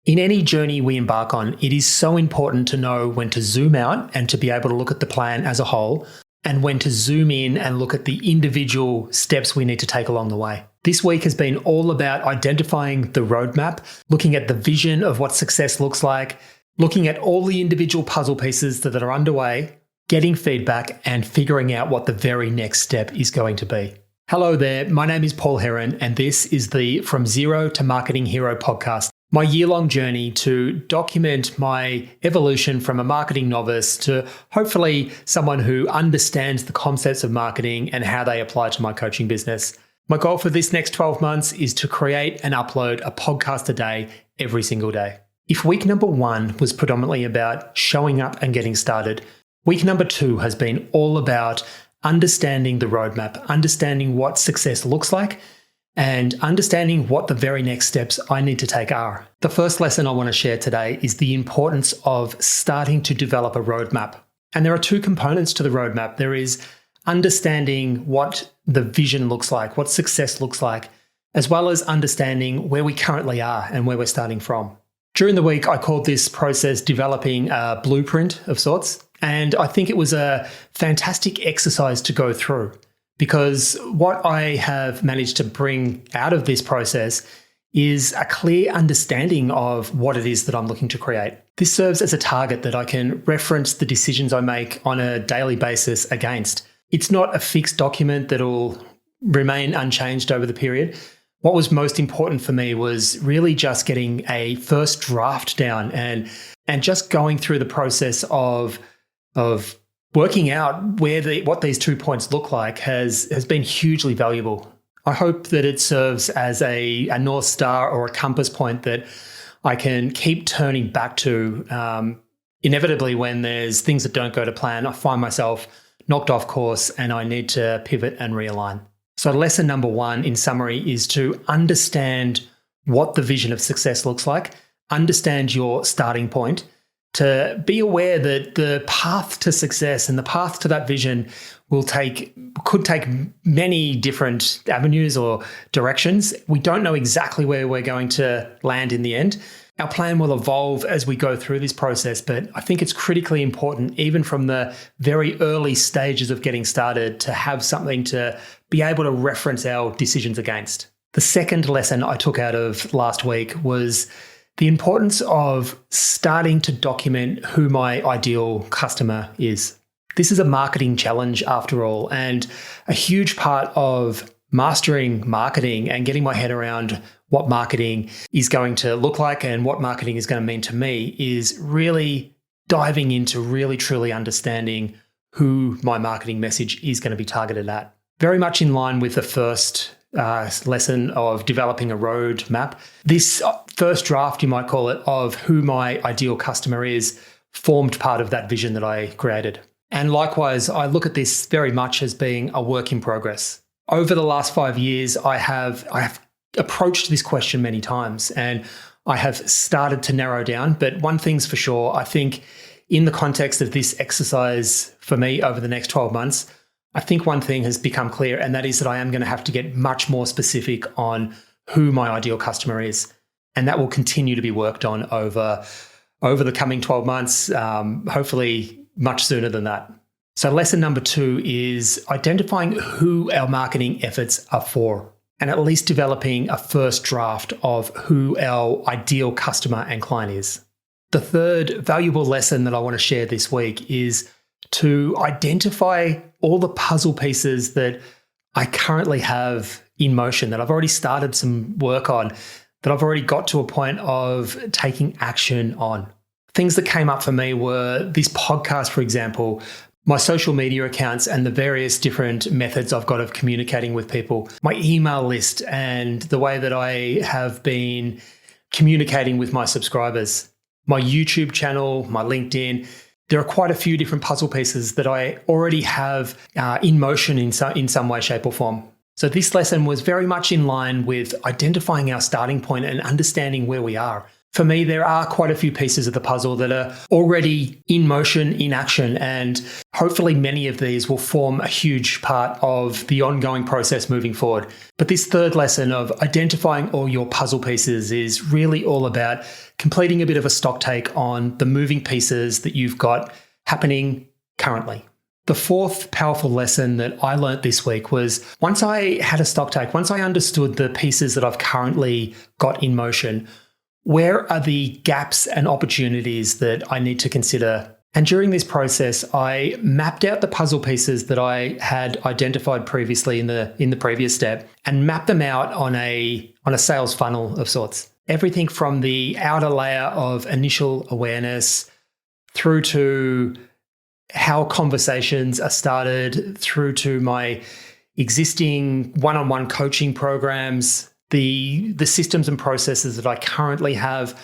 In any journey we embark on, it is so important to know when to zoom out and to be able to look at the plan as a whole, and when to zoom in and look at the individual steps we need to take along the way. This week has been all about identifying the roadmap, looking at the vision of what success looks like, looking at all the individual puzzle pieces that are underway, getting feedback, and figuring out what the very next step is going to be. Hello there, my name is Paul Heron, and this is the From Zero to Marketing Hero podcast, my year-long journey to document my evolution from a marketing novice to hopefully someone who understands the concepts of marketing and how they apply to my coaching business. My goal for this next 12 months is to create and upload a podcast a day every single day. If week number 1 was predominantly about showing up and getting started, week number 2 has been all about understanding the roadmap, understanding what success looks like, and understanding what the very next steps I need to take are. The first lesson I want to share today is the importance of starting to develop a roadmap. And there are 2 components to the roadmap. There is understanding what the vision looks like, what success looks like, as well as understanding where we currently are and where we're starting from. During the week, I called this process developing a blueprint of sorts. And I think it was a fantastic exercise to go through, because what I have managed to bring out of this process is a clear understanding of what it is that I'm looking to create. This serves as a target that I can reference the decisions I make on a daily basis against. It's not a fixed document that'll remain unchanged over the period. What was most important for me was really just getting a first draft down and just going through the process of working out what these 2 points look like has been hugely valuable. I hope that it serves as a North Star or a compass point that I can keep turning back to. Inevitably, when there's things that don't go to plan, I find myself knocked off course and I need to pivot and realign. So lesson number 1 in summary is to understand what the vision of success looks like, understand your starting point, to be aware that the path to success and the path to that vision could take many different avenues or directions. We don't know exactly where we're going to land in the end. Our plan will evolve as we go through this process, but I think it's critically important, even from the very early stages of getting started, to have something to be able to reference our decisions against. The second lesson I took out of last week was the importance of starting to document who my ideal customer is. This is a marketing challenge after all, and a huge part of mastering marketing and getting my head around what marketing is going to look like and what marketing is going to mean to me is really diving into really truly understanding who my marketing message is going to be targeted at. Very much in line with the first lesson of developing a roadmap. This first draft, you might call it, of who my ideal customer is formed part of that vision that I created. And likewise, I look at this very much as being a work in progress. Over the last 5 years, I have approached this question many times and I have started to narrow down. But one thing's for sure, I think in the context of this exercise for me over the next 12 months, I think one thing has become clear, and that is that I am going to have to get much more specific on who my ideal customer is. And that will continue to be worked on over the coming 12 months, hopefully much sooner than that. So lesson number 2 is identifying who our marketing efforts are for, and at least developing a first draft of who our ideal customer and client is. The third valuable lesson that I want to share this week is to identify all the puzzle pieces that I currently have in motion, that I've already started some work on, that I've already got to a point of taking action on. Things that came up for me were this podcast, for example, my social media accounts and the various different methods I've got of communicating with people, my email list and the way that I have been communicating with my subscribers, my YouTube channel, my LinkedIn. There are quite a few different puzzle pieces that I already have in motion in some way, shape or form. So this lesson was very much in line with identifying our starting point and understanding where we are. For me, there are quite a few pieces of the puzzle that are already in motion, in action, and hopefully many of these will form a huge part of the ongoing process moving forward. But this third lesson of identifying all your puzzle pieces is really all about completing a bit of a stock take on the moving pieces that you've got happening currently. The fourth powerful lesson that I learned this week was once I had a stock take, once I understood the pieces that I've currently got in motion, where are the gaps and opportunities that I need to consider? And during this process, I mapped out the puzzle pieces that I had identified previously in the previous step and mapped them out on a sales funnel of sorts. Everything from the outer layer of initial awareness through to how conversations are started, through to my existing one-on-one coaching programs, the systems and processes that I currently have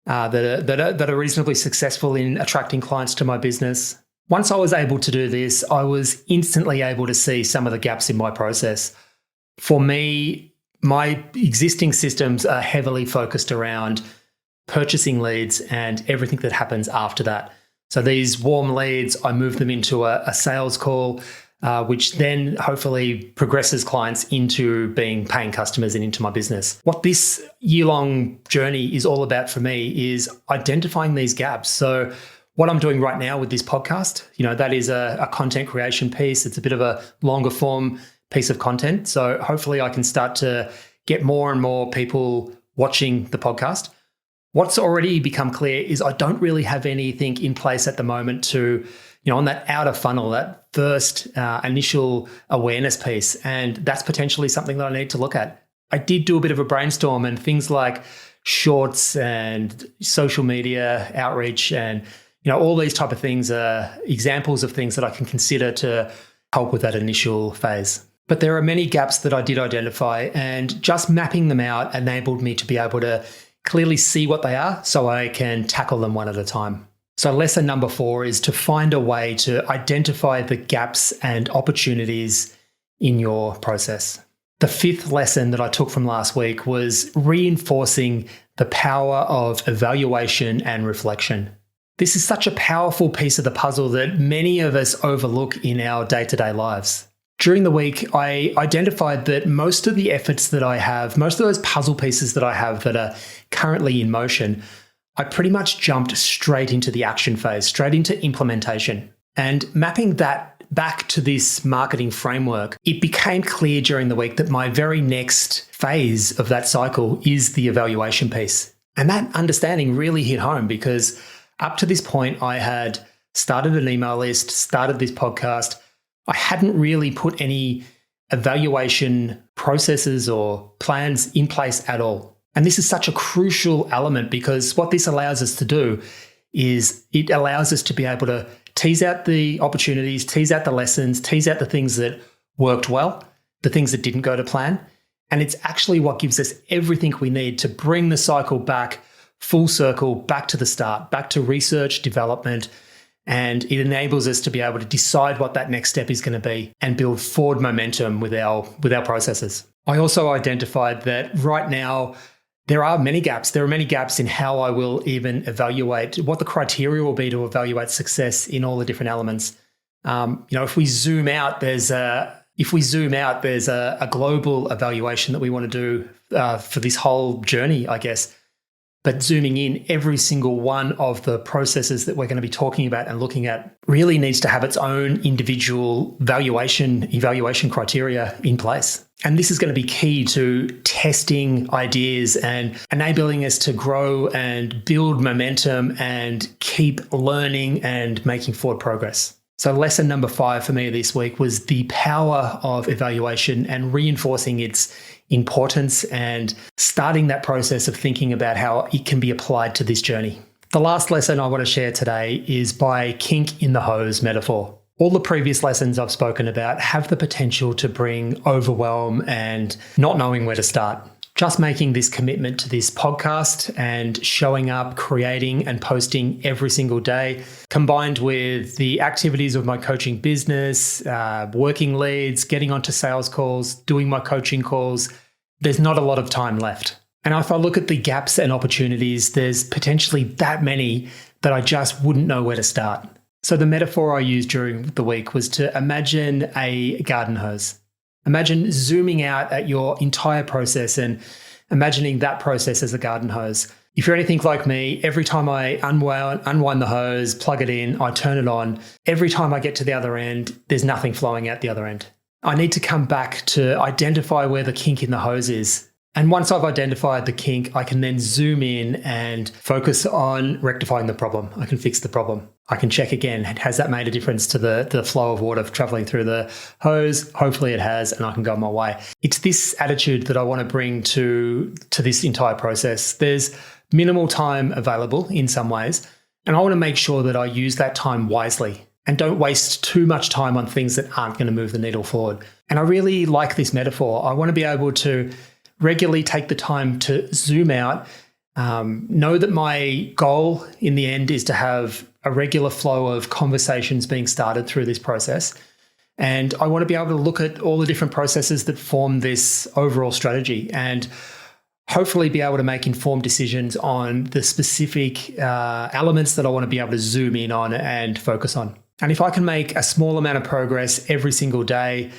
that are reasonably successful in attracting clients to my business. Once I was able to do this, I was instantly able to see some of the gaps in my process. For me, my existing systems are heavily focused around purchasing leads and everything that happens after that. So these warm leads, I move them into a sales call, which then hopefully progresses clients into being paying customers and into my business. What this year-long journey is all about for me is identifying these gaps. So what I'm doing right now with this podcast, that is a content creation piece. It's a bit of a longer form piece of content. So hopefully I can start to get more and more people watching the podcast. What's already become clear is I don't really have anything in place at the moment to on that outer funnel, that first initial awareness piece. And that's potentially something that I need to look at. I did do a bit of a brainstorm, and things like shorts and social media outreach and, all these type of things are examples of things that I can consider to help with that initial phase. But there are many gaps that I did identify, and just mapping them out enabled me to be able to clearly see what they are so I can tackle them one at a time. So lesson number 4 is to find a way to identify the gaps and opportunities in your process. The 5th lesson that I took from last week was reinforcing the power of evaluation and reflection. This is such a powerful piece of the puzzle that many of us overlook in our day-to-day lives. During the week, I identified that most of the efforts that I have, most of those puzzle pieces that I have that are currently in motion, I pretty much jumped straight into the action phase, straight into implementation. And mapping that back to this marketing framework, it became clear during the week that my very next phase of that cycle is the evaluation piece. And that understanding really hit home because up to this point, I had started an email list, started this podcast. I hadn't really put any evaluation processes or plans in place at all. And this is such a crucial element because what this allows us to do is it allows us to be able to tease out the opportunities, tease out the lessons, tease out the things that worked well, the things that didn't go to plan. And it's actually what gives us everything we need to bring the cycle back full circle, back to the start, back to research, development. And it enables us to be able to decide what that next step is going to be and build forward momentum with our processes. I also identified that right now, there are many gaps. There are many gaps in how I will even evaluate what the criteria will be to evaluate success in all the different elements. If we zoom out, there's a global evaluation that we want to do for this whole journey, I guess. But zooming in, every single one of the processes that we're going to be talking about and looking at really needs to have its own individual evaluation criteria in place. And this is going to be key to testing ideas and enabling us to grow and build momentum and keep learning and making forward progress. So lesson number 5 for me this week was the power of evaluation and reinforcing its importance and starting that process of thinking about how it can be applied to this journey. The last lesson I want to share today is by kink in the hose metaphor. All the previous lessons I've spoken about have the potential to bring overwhelm and not knowing where to start. Just making this commitment to this podcast and showing up, creating and posting every single day, combined with the activities of my coaching business, working leads, getting onto sales calls, doing my coaching calls, there's not a lot of time left. And if I look at the gaps and opportunities, there's potentially that many that I just wouldn't know where to start. So the metaphor I used during the week was to imagine a garden hose. Imagine zooming out at your entire process and imagining that process as a garden hose. If you're anything like me, every time I unwind the hose, plug it in, I turn it on, every time I get to the other end, there's nothing flowing out the other end. I need to come back to identify where the kink in the hose is. And once I've identified the kink, I can then zoom in and focus on rectifying the problem. I can fix the problem. I can check again, has that made a difference to the flow of water traveling through the hose? Hopefully it has, and I can go on my way. It's this attitude that I want to bring to this entire process. There's minimal time available in some ways, and I want to make sure that I use that time wisely and don't waste too much time on things that aren't going to move the needle forward. And I really like this metaphor. I want to be able to regularly take the time to zoom out, know that my goal in the end is to have a regular flow of conversations being started through this process. And I want to be able to look at all the different processes that form this overall strategy and hopefully be able to make informed decisions on the specific elements that I want to be able to zoom in on and focus on. And if I can make a small amount of progress every single day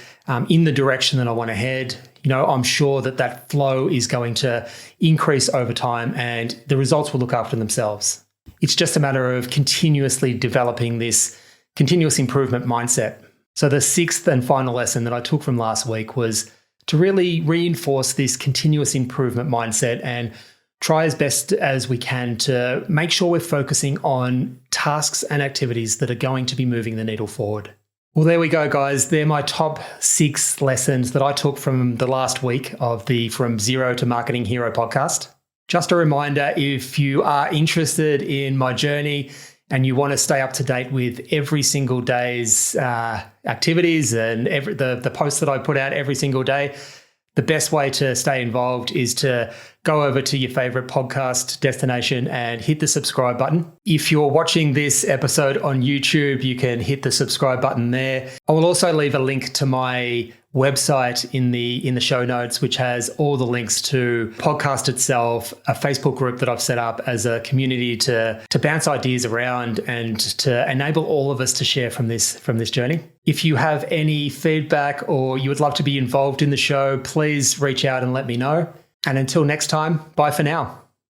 in the direction that I want to head, I'm sure that flow is going to increase over time and the results will look after themselves. It's just a matter of continuously developing this continuous improvement mindset. So the sixth and final lesson that I took from last week was to really reinforce this continuous improvement mindset and try as best as we can to make sure we're focusing on tasks and activities that are going to be moving the needle forward. Well, there we go, guys. They're my top 6 lessons that I took from the last week of the From Zero to Marketing Hero podcast. Just a reminder, if you are interested in my journey and you want to stay up to date with every single day's activities and the posts that I put out every single day, the best way to stay involved is to go over to your favorite podcast destination and hit the subscribe button. If you're watching this episode on YouTube, you can hit the subscribe button there. I will also leave a link to my website in the show notes, which has all the links to podcast itself, a Facebook group that I've set up as a community to bounce ideas around and to enable all of us to share from this journey. If you have any feedback or you would love to be involved in the show, please reach out and let me know. And until next time, bye for now.